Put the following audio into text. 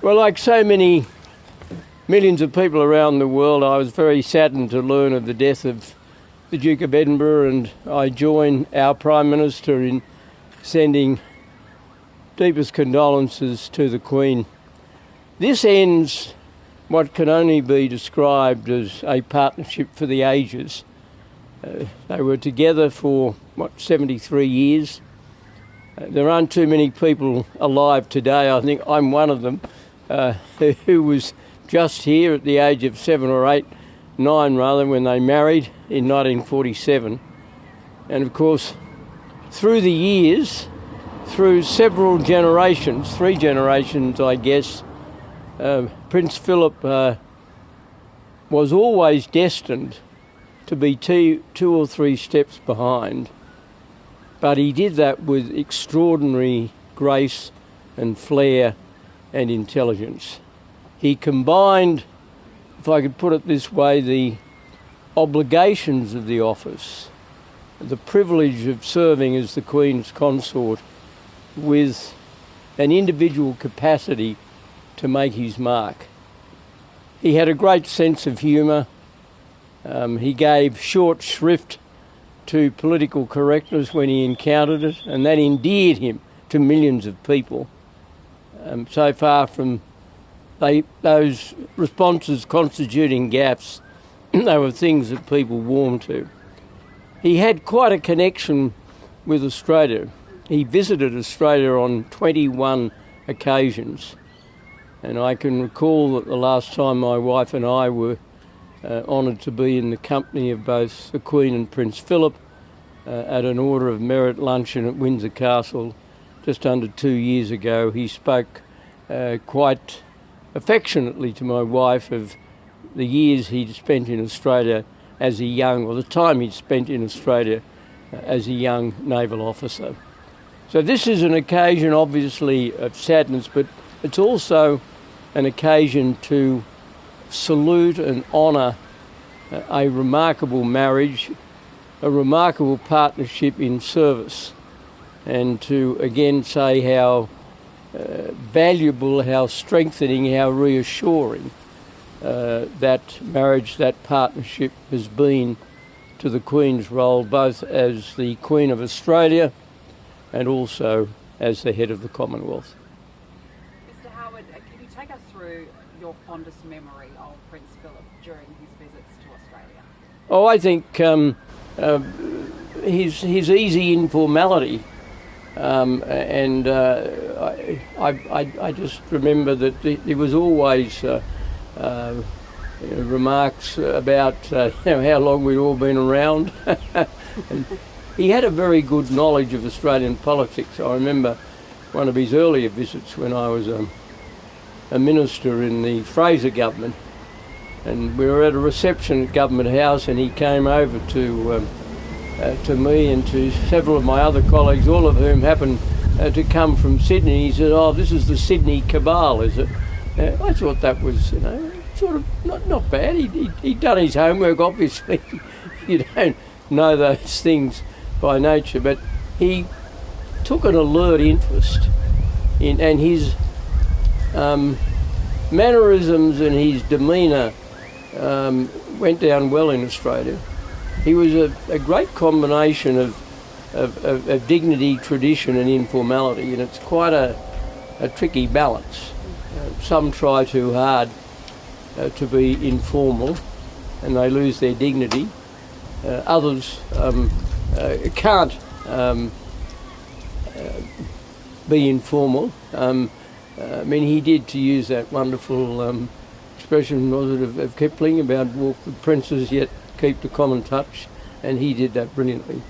Well, like so many millions of people around the world, I was very saddened to learn of the death of the Duke of Edinburgh, and I join our Prime Minister in sending deepest condolences to the Queen. This ends what can only be described as a partnership for the ages. They were together for, 73 years. There aren't too many people alive today, I think I'm one of them, who was just here at the age of 7 or 8, 9 rather, when they married in 1947. And of course, through the years, through several generations, 3 generations I guess, Prince Philip was always destined to be 2 or 3 steps behind. But he did that with extraordinary grace and flair and intelligence. He combined, if I could put it this way, the obligations of the office, the privilege of serving as the Queen's consort, with an individual capacity to make his mark. He had a great sense of humour. He gave short shrift to political correctness when he encountered it, and that endeared him to millions of people. So far from those responses constituting gaffes, they were things that people warmed to. He had quite a connection with Australia. He visited Australia on 21 occasions, and I can recall that the last time my wife and I were honoured to be in the company of both the Queen and Prince Philip at an Order of Merit luncheon at Windsor Castle just under 2 years ago. He spoke quite affectionately to my wife of the years he'd spent in Australia as a young, or the time he'd spent in Australia as a young naval officer. So this is an occasion obviously of sadness, but it's also an occasion to salute and honour a remarkable marriage, a remarkable partnership in service, and to again say how valuable, how strengthening, how reassuring that marriage, that partnership has been to the Queen's role, both as the Queen of Australia and also as the head of the Commonwealth. Mr. Howard, can you take us through your fondest memory of Prince Philip during his visits to Australia? Oh, I think his easy informality, and I just remember that there was always remarks about how long we'd all been around. And he had a very good knowledge of Australian politics. I remember one of his earlier visits when I was a minister in the Fraser government, and we were at a reception at Government House, and he came over to me and to several of my other colleagues, all of whom happened to come from Sydney. He said, "Oh, this is the Sydney cabal, is it?" I thought that was, sort of not bad. He'd done his homework, obviously. You don't know those things by nature, but he took an alert interest in, and his mannerisms and his demeanour went down well in Australia. He was a great combination of dignity, tradition and informality, and it's quite a tricky balance. Some try too hard to be informal and they lose their dignity. Others can't be informal. I mean, he did, to use that wonderful expression, was it, of Kipling, about walk with princes yet keep the common touch, and he did that brilliantly.